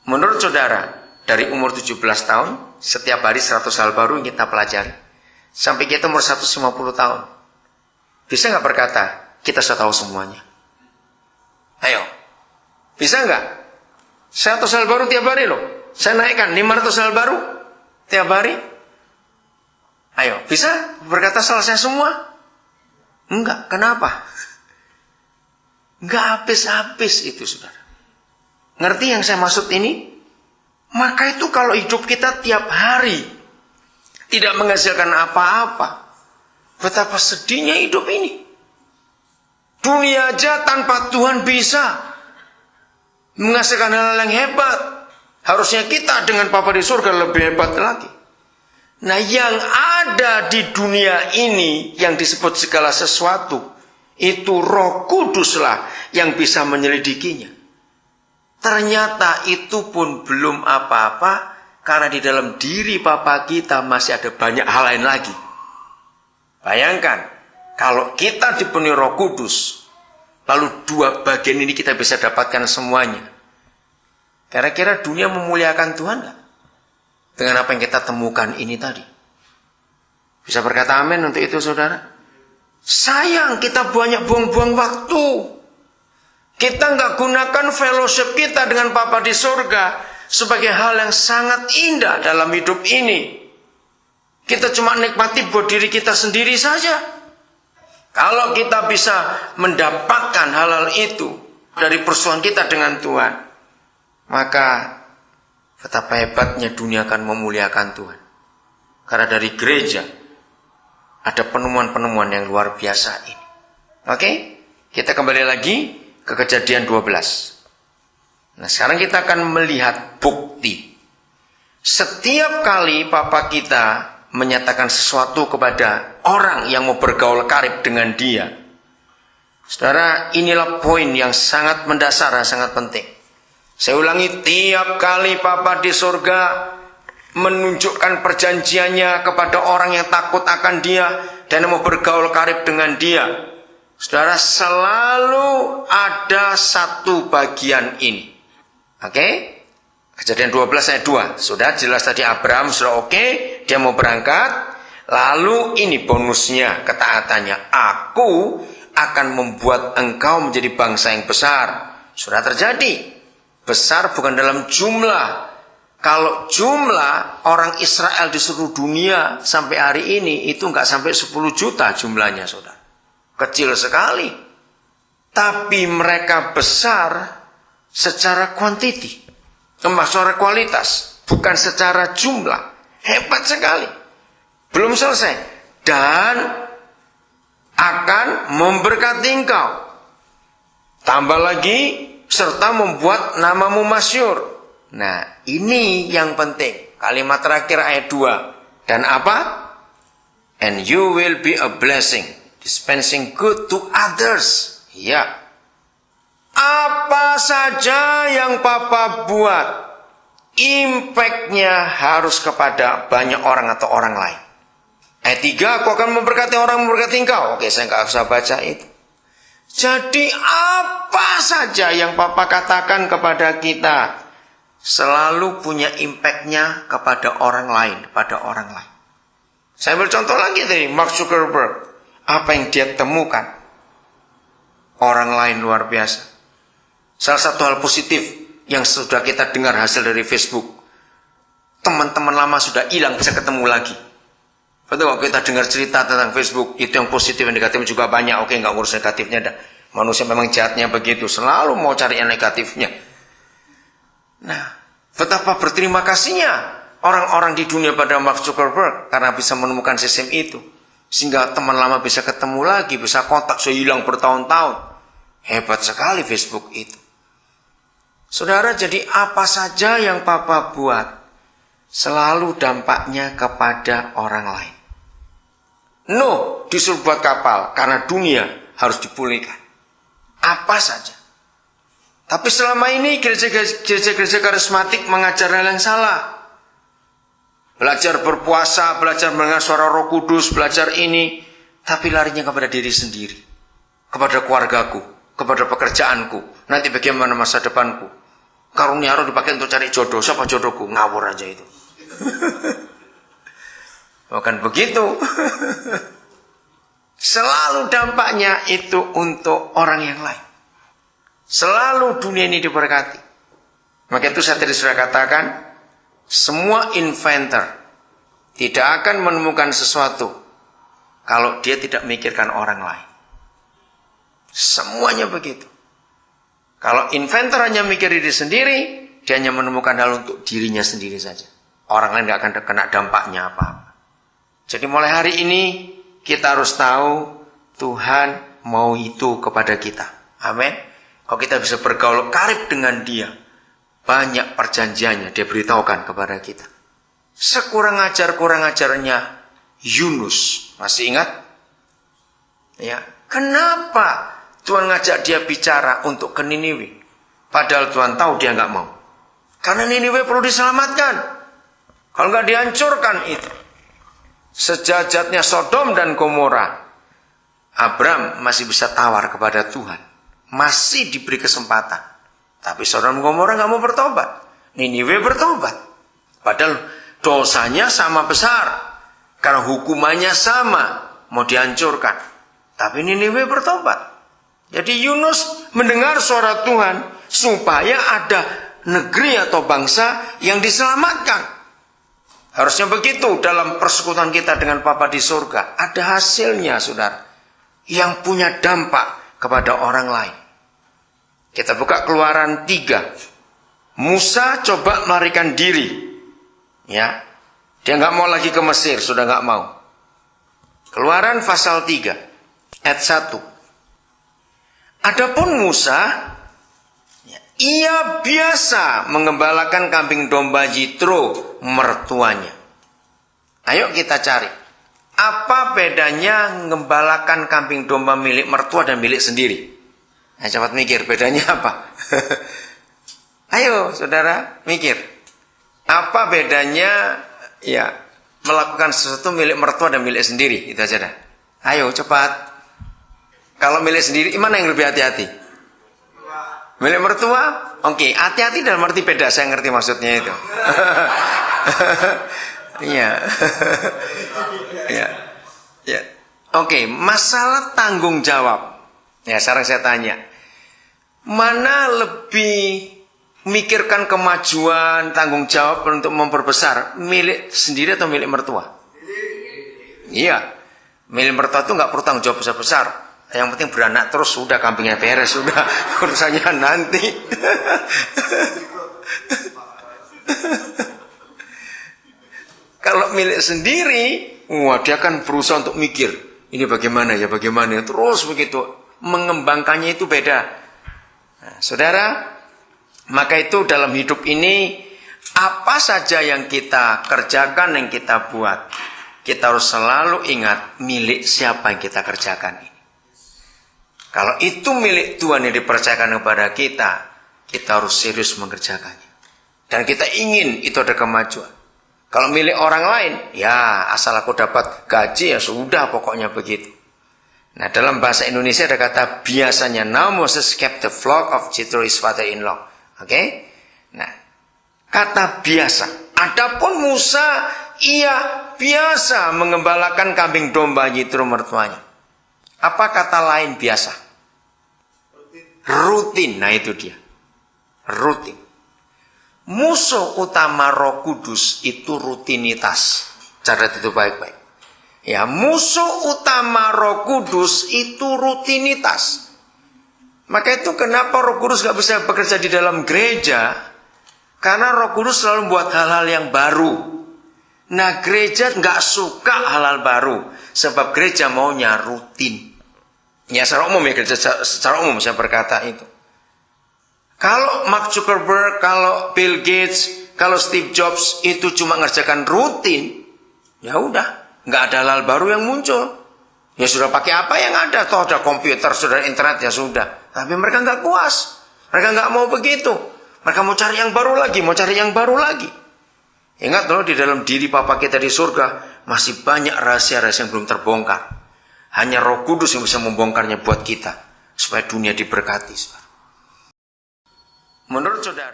Menurut saudara, dari umur 17 tahun, setiap hari 100 hal baru yang kita pelajari. Sampai kita umur 150 tahun. Bisa nggak berkata, kita sudah tahu semuanya? Ayo. Bisa nggak? 100 hal baru tiap hari loh. Saya naikkan 500 hal baru tiap hari. Ayo, bisa berkata selesai semua? Enggak, kenapa? Enggak habis-habis itu, saudara. Ngerti yang saya maksud ini? Maka itu kalau hidup kita tiap hari tidak menghasilkan apa-apa, betapa sedihnya hidup ini. Dunia aja tanpa Tuhan bisa menghasilkan hal yang hebat. Harusnya kita dengan Bapa di surga lebih hebat lagi. Nah, yang ada di dunia ini yang disebut segala sesuatu, itu Roh Kuduslah yang bisa menyelidikinya. Ternyata itu pun belum apa-apa, karena di dalam diri Bapa kita masih ada banyak hal lain lagi. Bayangkan, kalau kita dipenuhi Roh Kudus, lalu dua bagian ini kita bisa dapatkan semuanya. Kira-kira dunia memuliakan Tuhan nggak? Dengan apa yang kita temukan ini tadi. Bisa berkata amin untuk itu, saudara? Sayang kita banyak buang-buang waktu. Kita nggak gunakan fellowship kita dengan Bapa di surga sebagai hal yang sangat indah dalam hidup ini. Kita cuma nikmati buat diri kita sendiri saja. Kalau kita bisa mendapatkan hal-hal itu dari persoalan kita dengan Tuhan, maka betapa hebatnya dunia akan memuliakan Tuhan. Karena dari gereja ada penemuan-penemuan yang luar biasa ini. Oke? Kita kembali lagi ke Kejadian 12. Nah, sekarang kita akan melihat bukti. Setiap kali Papa kita menyatakan sesuatu kepada orang yang mau bergaul karib dengan dia, saudara, inilah poin yang sangat mendasar dan sangat penting. Saya ulangi, tiap kali Papa di surga menunjukkan perjanjiannya kepada orang yang takut akan dia dan mau bergaul karib dengan dia, saudara, selalu ada satu bagian ini. Oke? Kejadian 12 ayat 2. Sudah jelas tadi Abraham sudah oke, dia mau berangkat. Lalu ini bonusnya, ketaatannya. Aku akan membuat engkau menjadi bangsa yang besar. Sudah terjadi. Besar bukan dalam jumlah. Kalau jumlah orang Israel di seluruh dunia sampai hari ini itu nggak sampai 10 juta jumlahnya, saudara. Kecil sekali. Tapi mereka besar secara kuantiti, secara kualitas, bukan secara jumlah. Hebat sekali. Belum selesai. Dan akan memberkati engkau. Tambah lagi, serta membuat namamu masyhur. Nah, ini yang penting. Kalimat terakhir ayat 2. Dan apa? And you will be a blessing, dispensing good to others. Ya. Apa saja yang Papa buat, impact-nya harus kepada banyak orang atau orang lain. Ayat 3, aku akan memberkati orang, memberkati engkau. Oke, saya nggak usah baca itu. Jadi apa saja yang Papa katakan kepada kita selalu punya impact-nya kepada orang lain, kepada orang lain. Saya ambil contoh lagi dari Mark Zuckerberg. Apa yang dia temukan? Orang lain luar biasa. Salah satu hal positif yang sudah kita dengar hasil dari Facebook, teman-teman lama sudah hilang, bisa ketemu lagi. Betul, kalau kita dengar cerita tentang Facebook, itu yang positif, yang negatif juga banyak. Oke, nggak ngurus negatifnya dah. Manusia memang jahatnya begitu, selalu mau cari yang negatifnya. Nah, betapa berterima kasihnya orang-orang di dunia pada Mark Zuckerberg karena bisa menemukan sistem itu. Sehingga teman lama bisa ketemu lagi, bisa kontak, sudah hilang bertahun-tahun. Hebat sekali Facebook itu. Saudara, jadi apa saja yang Papa buat, selalu dampaknya kepada orang lain. Nuh disuruh buat kapal karena dunia harus dipulihkan. Apa saja. Tapi selama ini gereja-gereja karismatik mengajar hal yang salah. Belajar berpuasa, belajar mendengar suara Roh Kudus, belajar ini, tapi larinya kepada diri sendiri, kepada keluargaku, kepada pekerjaanku, nanti bagaimana masa depanku. karunia roh dipakai untuk cari jodoh. Siapa jodohku? Ngawur aja itu. Bukan begitu. Selalu dampaknya itu untuk orang yang lain. Selalu dunia ini diberkati. Maka itu saya tadi sudah katakan, semua inventor tidak akan menemukan sesuatu kalau dia tidak memikirkan orang lain. Semuanya begitu. Kalau inventor hanya mikir diri sendiri, dia hanya menemukan hal untuk dirinya sendiri saja. Orang lain tidak akan kena dampaknya apa-apa. Jadi mulai hari ini kita harus tahu Tuhan mau itu kepada kita. Amin. Kalau kita bisa bergaul karib dengan dia, banyak perjanjiannya dia beritahukan kepada kita. Sekurang ajarnya Yunus, masih ingat? Ya, kenapa Tuhan ngajak dia bicara untuk ke Niniwe? Padahal Tuhan tahu dia nggak mau. Karena Niniwe perlu diselamatkan. Kalau nggak dihancurkan itu. Sejajatnya Sodom dan Gomora, Abram masih bisa tawar kepada Tuhan. Masih diberi kesempatan. Tapi Sodom dan Gomora nggak mau bertobat. Niniwe bertobat. Padahal dosanya sama besar. Karena hukumannya sama. Mau dihancurkan. Tapi Niniwe bertobat. Jadi Yunus mendengar suara Tuhan. Supaya ada negeri atau bangsa yang diselamatkan. Harusnya begitu dalam persekutuan kita dengan Bapa di surga. Ada hasilnya, saudara. Yang punya dampak kepada orang lain. Kita buka Keluaran 3. Musa coba melarikan diri. Ya, dia nggak mau lagi ke Mesir, sudah nggak mau. Keluaran pasal 3, ayat 1. Adapun Musa, ia biasa mengembalakan kambing domba Yitro mertuanya. Ayo kita cari. Apa bedanya mengembalakan kambing domba milik mertua dan milik sendiri? Nah, cepat mikir, bedanya apa? Ayo saudara, mikir. Apa bedanya ya melakukan sesuatu milik mertua dan milik sendiri? Itu aja dah. Ayo cepat. Kalau milik sendiri, mana yang lebih hati-hati? Milik mertua? Oke, hati-hati dalam arti beda, saya ngerti maksudnya itu. Iya. Ya. Oke, masalah tanggung jawab. Ya, sekarang saya tanya. Mana lebih mikirkan kemajuan, tanggung jawab untuk memperbesar? Milik sendiri atau milik mertua? Iya. Milik mertua itu nggak perlu tanggung jawab besar-besar. Yang penting beranak terus, sudah kambingnya beres, sudah urusannya nanti. Kalau milik sendiri, wah dia kan berusaha untuk mikir, ini bagaimana ya, bagaimana, terus begitu, mengembangkannya itu beda. Nah, saudara, maka itu dalam hidup ini, apa saja yang kita kerjakan, yang kita buat, kita harus selalu ingat milik siapa yang kita kerjakan ini. Kalau itu milik Tuhan yang dipercayakan kepada kita harus serius mengerjakannya. Dan kita ingin itu ada kemajuan. Kalau milik orang lain, ya asal aku dapat gaji ya sudah, pokoknya begitu. Nah, dalam bahasa Indonesia ada kata biasanya, now Moses kept the flock of Jethro his father-in-law. Oke? Nah, kata biasa. Adapun Musa, ia biasa mengembalakan kambing domba Jethro mertuanya. Apa kata lain biasa? Rutin. Nah itu dia. Rutin. Musuh utama Roh Kudus itu rutinitas. Catat itu baik-baik. Ya, musuh utama Roh Kudus itu rutinitas. Maka itu kenapa Roh Kudus gak bisa bekerja di dalam gereja? Karena Roh Kudus selalu membuat hal-hal yang baru. Nah, gereja gak suka hal-hal baru. Sebab gereja maunya rutin. Ya secara umum ya, secara umum saya berkata itu. Kalau Mark Zuckerberg, kalau Bill Gates, kalau Steve Jobs itu cuma ngerjakan rutin, ya udah, nggak ada hal baru yang muncul. Ya sudah pakai apa yang ada, toh ada komputer, sudah internet, ya sudah. Tapi mereka nggak puas, mereka nggak mau begitu. Mereka mau cari yang baru lagi, mau cari yang baru lagi. Ingat loh, di dalam diri Bapa kita di surga masih banyak rahasia-rahasia yang belum terbongkar. Hanya Roh Kudus yang bisa membongkarnya buat kita. Supaya dunia diberkati. Menurut saudara.